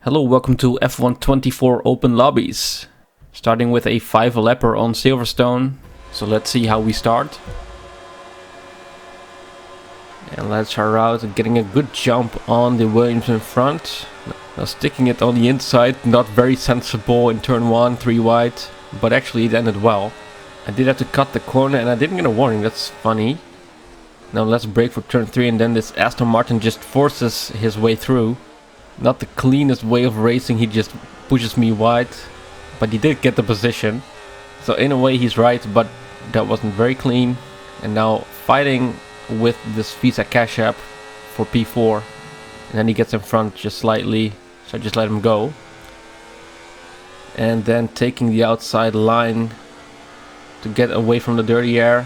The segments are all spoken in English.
Hello, welcome to F1 24 Open Lobbies. Starting with a 5-lapper on Silverstone. So let's see how we start. And let's start out getting a good jump on the Williams in front. Now sticking it on the inside, not very sensible in turn 1, 3 wide. But actually it ended well. I did have to cut the corner and I didn't get a warning, that's funny. Now let's brake for turn 3 and then this Aston Martin just forces his way through. Not the cleanest way of racing, he just pushes me wide, but he did get the position. So in a way he's right, but that wasn't very clean. And now fighting with this Visa Cash App for P4. And then he gets in front just slightly, so I just let him go. And then taking the outside line to get away from the dirty air.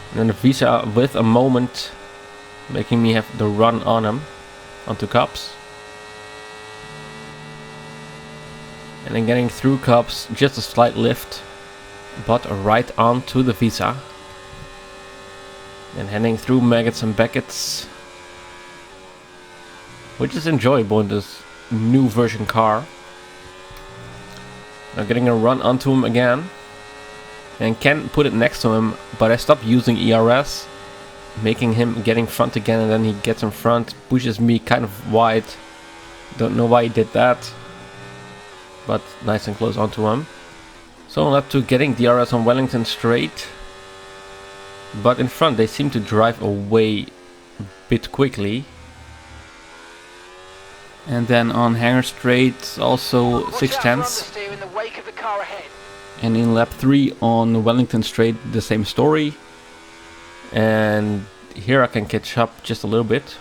And then the Visa with a moment, making me have the run on him, onto Cups. And then getting through Cups, just a slight lift, but right onto the Visa. And heading through Maggots and Beckett's, which is enjoyable in this new version car. Now getting a run onto him again. And can put it next to him, but I stopped using ERS, making him get in front again, and then he gets in front, pushes me kind of wide. Don't know why he did that, but nice and close onto him. So on lap 2 getting DRS on Wellington straight, but in front they seem to drive away a bit quickly. And then on Hangar straight also 6/10. And in lap 3 on Wellington straight the same story. And here I can catch up just a little bit.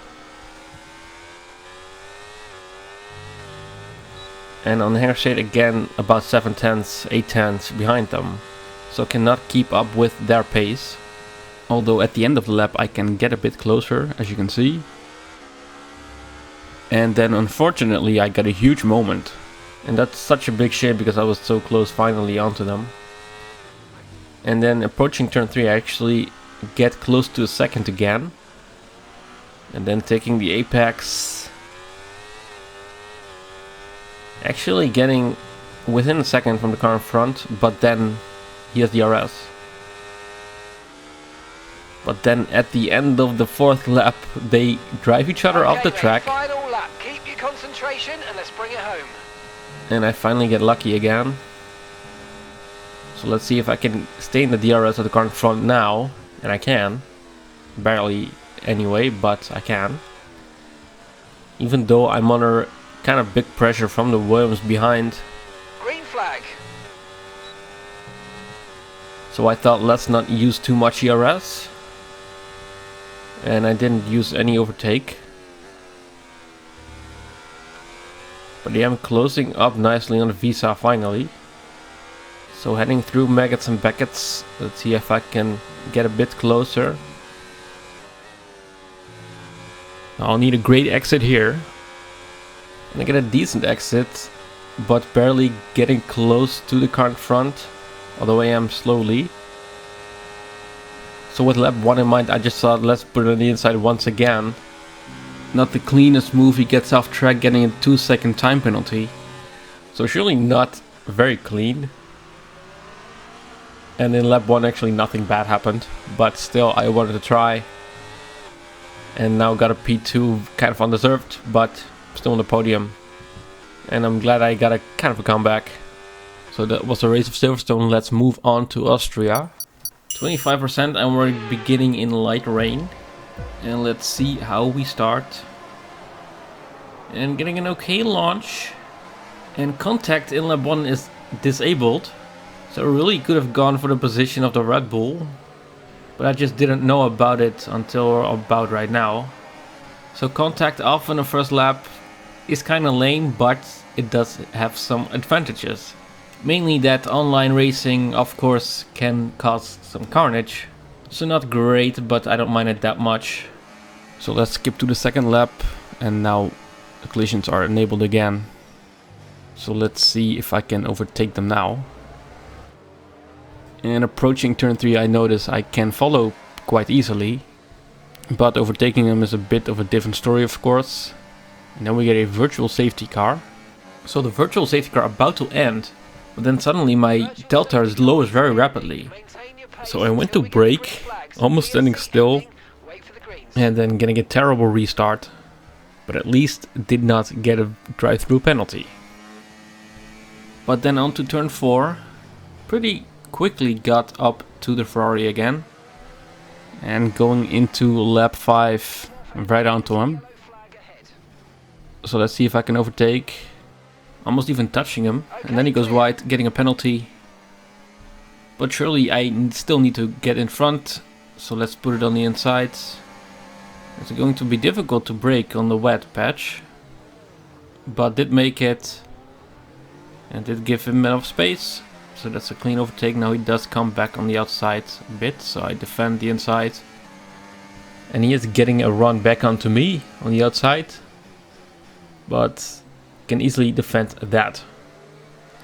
And on the Hangar straight again about 7/10, 8/10 behind them. So cannot keep up with their pace. Although at the end of the lap I can get a bit closer, as you can see. And then unfortunately I got a huge moment. And that's such a big shame because I was so close finally onto them. And then approaching turn 3 I actually get close to a second again. And then taking the apex. Actually getting within a second from the car in front, but then he has the RS. But then at the end of the 4th lap they drive each other off the track. Final lap. Keep your concentration and let's bring it home. And I finally get lucky again. So let's see if I can stay in the DRS of the car in front now. And I can. Barely anyway, but I can. Even though I'm under kind of big pressure from the Williams behind. Green flag. So I thought let's not use too much ERS. And I didn't use any overtake. But I am closing up nicely on the Visa finally. So heading through Maggots and Beckett's. Let's see if I can get a bit closer. I'll need a great exit here. And I get a decent exit, but barely getting close to the car in front, although I am slowly. So with lap 1 in mind, I just thought let's put it on the inside once again. Not the cleanest move, he gets off track getting a 2-second time penalty. So surely not very clean. And in lap 1 actually nothing bad happened, but still I wanted to try. And now got a P2, kind of undeserved, but still on the podium. And I'm glad I got a kind of a comeback. So that was the race of Silverstone. Let's move on to Austria. 25% and we're beginning in light rain. And let's see how we start. And getting an okay launch. And contact in lap 1 is disabled. So I really could have gone for the position of the Red Bull. But I just didn't know about it until about right now. So contact off in the first lap is kind of lame, but it does have some advantages. Mainly that online racing of course can cause some carnage. So not great, but I don't mind it that much. So let's skip to the second lap, and now the collisions are enabled again. So let's see if I can overtake them now. And approaching turn 3 I notice I can follow quite easily. But overtaking them is a bit of a different story of course. And then we get a virtual safety car. So the virtual safety car about to end, but then suddenly my delta lowers very rapidly. So I went to brake, almost standing still, and then getting a terrible restart. But at least did not get a drive-through penalty. But then on to turn 4, pretty quickly got up to the Ferrari again. And going into lap 5, right onto him. So let's see if I can overtake. Almost even touching him. And then he goes wide, getting a penalty. But surely I still need to get in front. So let's put it on the inside. It's going to be difficult to brake on the wet patch. But did make it. And did give him enough space. So that's a clean overtake. Now he does come back on the outside a bit. So I defend the inside. And he is getting a run back onto me on the outside. But can easily defend that.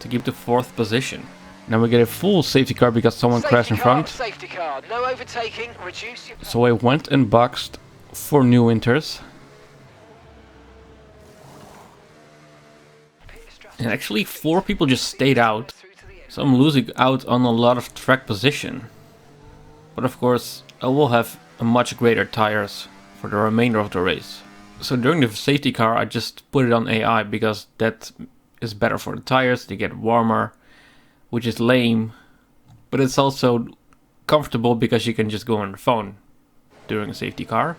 To keep the 4th position. Now we get a full safety car because someone crashed in front. Safety car, no overtaking, reduce your... So I went and boxed for new winters. And actually 4 people just stayed out. So I'm losing out on a lot of track position. But of course I will have a much greater tires for the remainder of the race. So during the safety car I just put it on AI because that is better for the tires. They get warmer, which is lame. But it's also comfortable because you can just go on the phone during a safety car.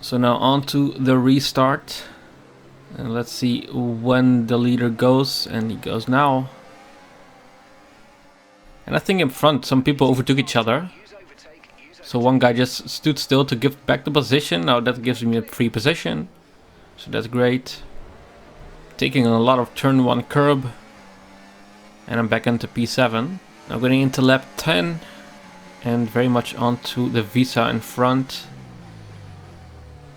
So now on to the restart. And let's see when the leader goes. And he goes now. And I think in front some people overtook each other. So one guy just stood still to give back the position. Now that gives me a free position. So that's great. Taking a lot of turn 1 curb. And I'm back into P7. Now getting into lap 10. And very much onto the Visa in front.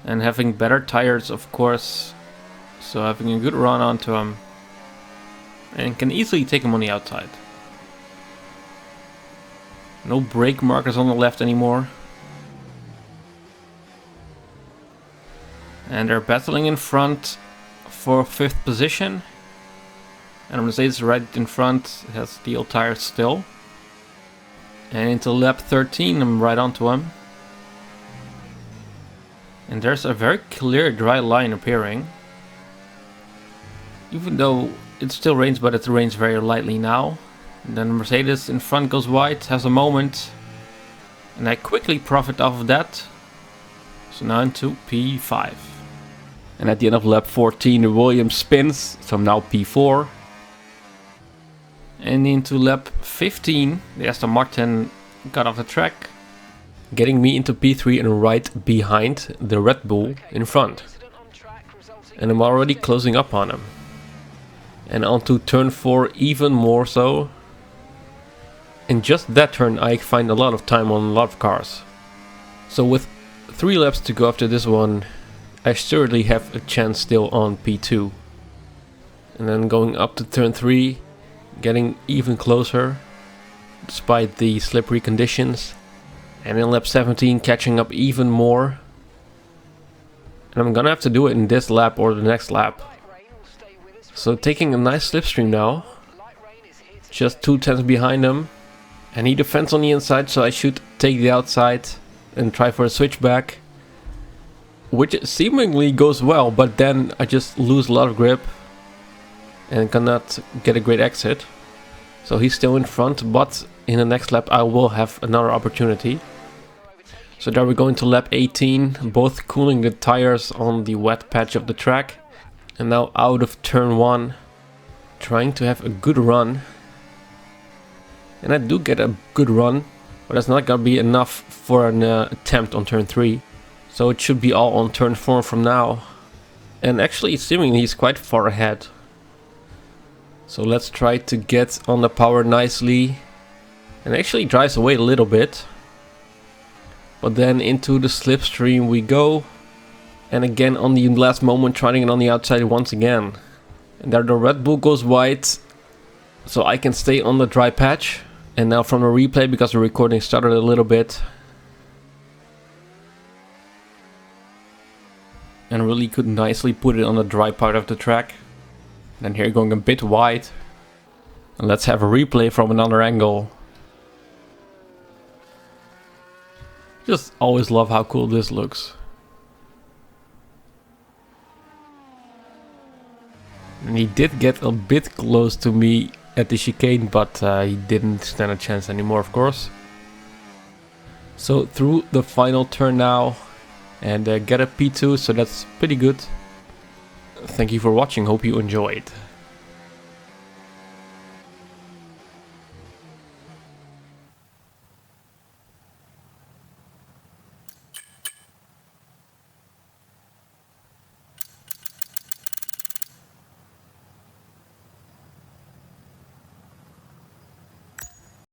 And having better tires, of course. So having a good run onto him. And can easily take him on the outside. No brake markers on the left anymore. And they're battling in front for 5th position. And Mercedes right in front has steel tires still. And into lap 13 I'm right onto him. And there's a very clear dry line appearing. Even though it still rains, but it rains very lightly now. And then Mercedes in front goes wide, has a moment. And I quickly profit off of that. So now into P5. And at the end of lap 14 the Williams spins, so I'm now P4. And into lap 15 the Aston Martin got off the track. Getting me into P3 and right behind the Red Bull in front. And I'm already closing up on him. And onto turn 4 even more so. In just that turn I find a lot of time on a lot of cars. So with 3 laps to go after this one, I surely have a chance still on P2. And then going up to turn 3, getting even closer despite the slippery conditions. And in lap 17 catching up even more. And I'm gonna have to do it in this lap or the next lap. So taking a nice slipstream now. Just 2/10 behind him. And he defends on the inside, so I should take the outside and try for a switchback. Which seemingly goes well, but then I just lose a lot of grip. And cannot get a great exit. So he's still in front, but in the next lap I will have another opportunity. So there we go into lap 18, both cooling the tires on the wet patch of the track. And now out of turn 1, trying to have a good run. And I do get a good run, but that's not gonna be enough for an attempt on turn 3. So it should be all on turn 4 from now. And actually seemingly he's quite far ahead. So let's try to get on the power nicely. And actually drives away a little bit. But then into the slipstream we go. And again on the last moment trying it on the outside once again. And there the Red Bull goes wide. So I can stay on the dry patch. And now from the replay, because the recording started a little bit. And really could nicely put it on the dry part of the track. Then here going a bit wide. And let's have a replay from another angle. Just always love how cool this looks. And he did get a bit close to me at the chicane, but he didn't stand a chance anymore, of course. So through the final turn now, and get a P2, so that's pretty good. Thank you for watching, hope you enjoyed.